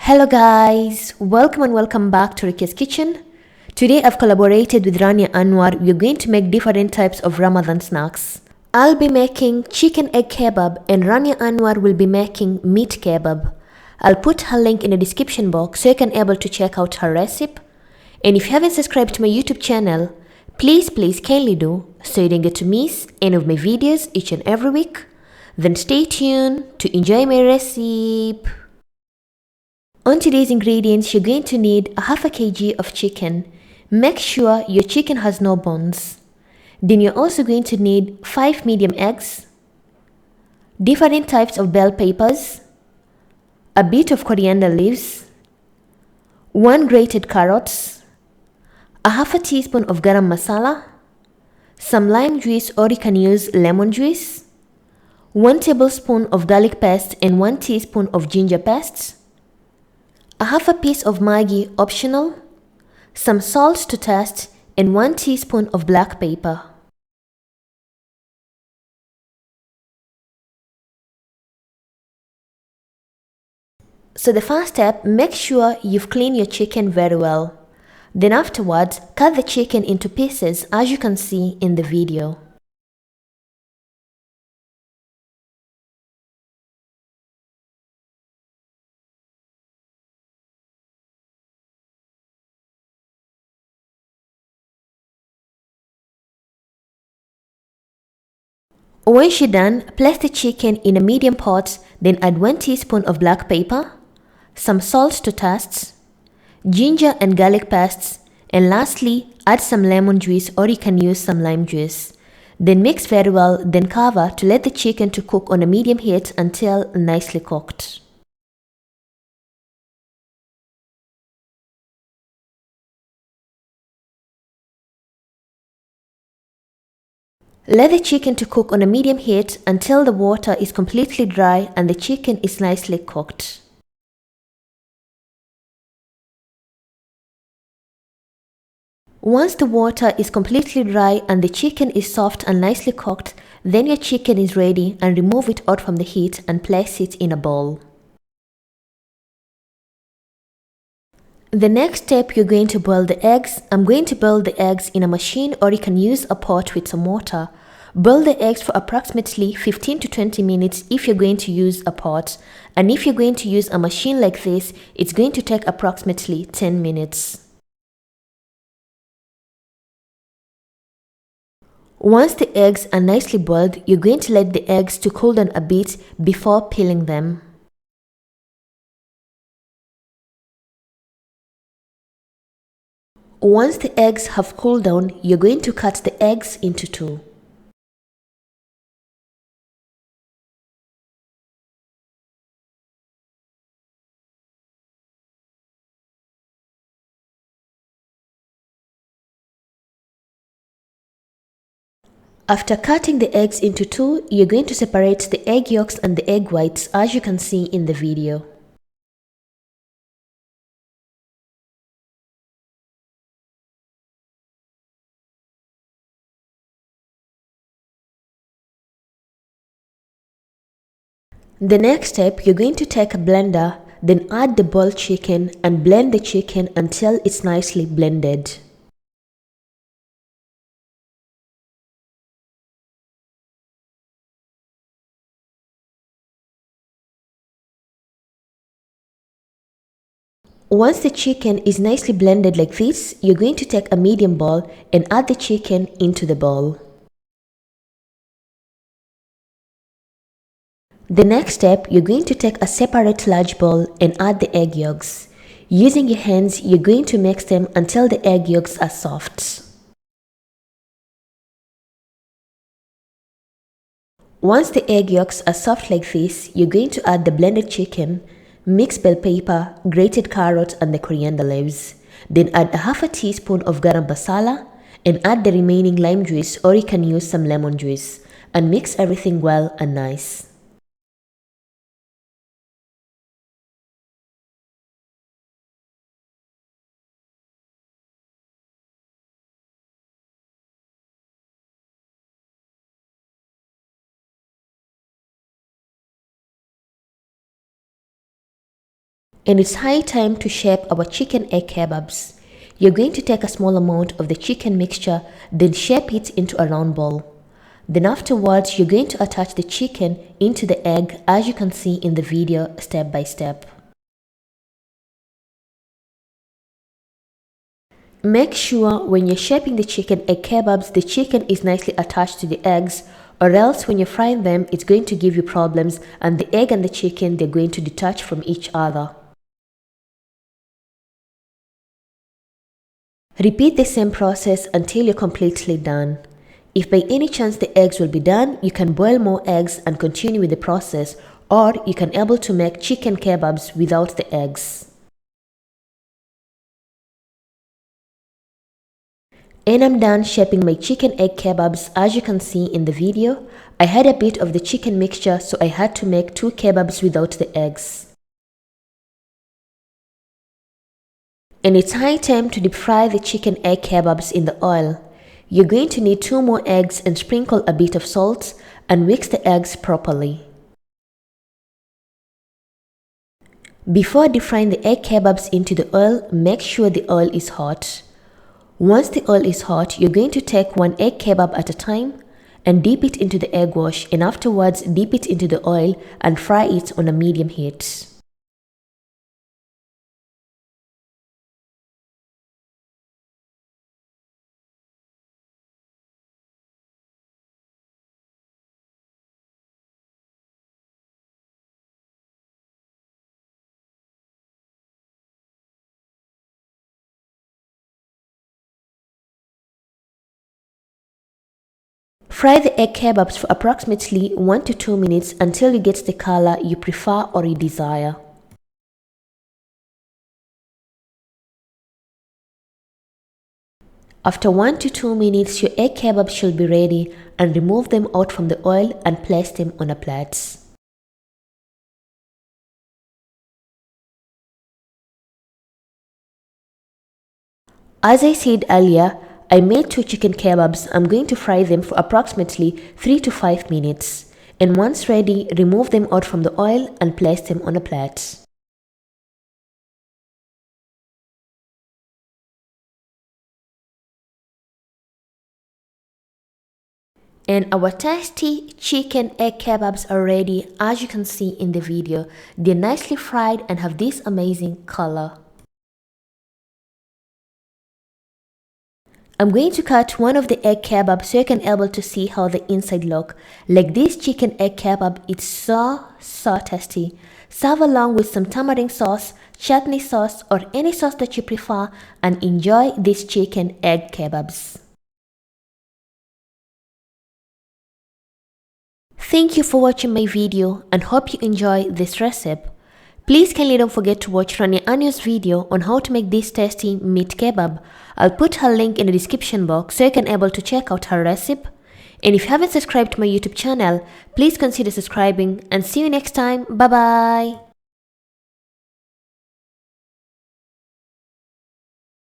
Hello guys, welcome and welcome back to Rukia's kitchen. Today I've collaborated with Rania Anwar. We're going to make different types of Ramadan snacks. I'll be making chicken egg kebab and Rania Anwar will be making meat kebab. I'll put her link in the description box so you can able to check out her recipe. And if you haven't subscribed to my YouTube channel, please kindly do so you don't get to miss any of my videos each and every week. Then stay tuned to enjoy my recipe. On today's ingredients, you're going to need a half a kg of chicken. Make sure your chicken has no bones. Then you're also going to need 5 medium eggs, different types of bell peppers, a bit of coriander leaves, 1 grated carrots, a half a teaspoon of garam masala, some lime juice or you can use lemon juice, 1 tablespoon of garlic paste and 1 teaspoon of ginger paste, a half a piece of Maggi optional, some salt to taste, and 1 teaspoon of black pepper. So the first step, make sure you've cleaned your chicken very well. Then afterwards, cut the chicken into pieces as you can see in the video. Once you're done, place the chicken in a medium pot, then add 1 teaspoon of black pepper, some salt to taste, ginger and garlic pastes, and lastly, add some lemon juice or you can use some lime juice. Then mix very well, then cover to let the chicken to cook on a medium heat until nicely cooked. Let the chicken to cook on a medium heat until the water is completely dry and the chicken is nicely cooked. Once the water is completely dry and the chicken is soft and nicely cooked, then your chicken is ready and remove it out from the heat and place it in a bowl. The next step, you're going to boil the eggs. I'm going to boil the eggs in a machine or you can use a pot with some water. Boil the eggs for approximately 15 to 20 minutes if you're going to use a pot. And if you're going to use a machine like this, it's going to take approximately 10 minutes. Once the eggs are nicely boiled, you're going to let the eggs to cool down a bit before peeling them. Once the eggs have cooled down, you're going to cut the eggs into 2. After cutting the eggs into 2, you're going to separate the egg yolks and the egg whites as you can see in the video. The next step, you're going to take a blender, then add the boiled chicken and blend the chicken until it's nicely blended. Once the chicken is nicely blended like this, you're going to take a medium bowl and add the chicken into the bowl. The next step, you're going to take a separate large bowl and add the egg yolks. Using your hands, you're going to mix them until the egg yolks are soft. Once the egg yolks are soft like this, you're going to add the blended chicken, mix bell pepper, grated carrot and the coriander leaves. Then add a half a teaspoon of garam masala and add the remaining lime juice or you can use some lemon juice and mix everything well and nice. And it's high time to shape our chicken egg kebabs. You're going to take a small amount of the chicken mixture, then shape it into a round ball. Then afterwards, you're going to attach the chicken into the egg as you can see in the video step by step. Make sure when you're shaping the chicken egg kebabs, the chicken is nicely attached to the eggs, or else when you're frying them, it's going to give you problems and the egg and the chicken, they're going to detach from each other. Repeat the same process until you're completely done. If by any chance the eggs will be done, you can boil more eggs and continue with the process, or you can able to make chicken kebabs without the eggs. And I'm done shaping my chicken egg kebabs. As you can see in the video, I had a bit of the chicken mixture, so I had to make 2 kebabs without the eggs. And it's high time to deep fry the chicken egg kebabs in the oil. You're going to need 2 more eggs and sprinkle a bit of salt and mix the eggs properly. Before deep frying the egg kebabs into the oil, make sure the oil is hot. Once the oil is hot, you're going to take 1 egg kebab at a time and dip it into the egg wash, and afterwards dip it into the oil and fry it on a medium heat. Fry the egg kebabs for approximately 1 to 2 minutes until you get the color you prefer or you desire. After 1 to 2 minutes, your egg kebabs should be ready, and remove them out from the oil and place them on a plate. As I said earlier, I made 2 chicken kebabs. I'm going to fry them for approximately 3 to 5 minutes, and once ready, remove them out from the oil and place them on a plate. And our tasty chicken egg kebabs are ready. As you can see in the video, they're nicely fried and have this amazing color. I'm going to cut one of the egg kebab so you can able to see how the inside look. Like this chicken egg kebab, it's so tasty. Serve along with some tamarind sauce, chutney sauce, or any sauce that you prefer, and enjoy these chicken egg kebabs. Thank you for watching my video and hope you enjoy this recipe. Please kindly don't forget to watch Rania Anya's video on how to make this tasty meat kebab. I'll put her link in the description box so you can able to check out her recipe. And if you haven't subscribed to my YouTube channel, please consider subscribing, and see you next time. Bye bye.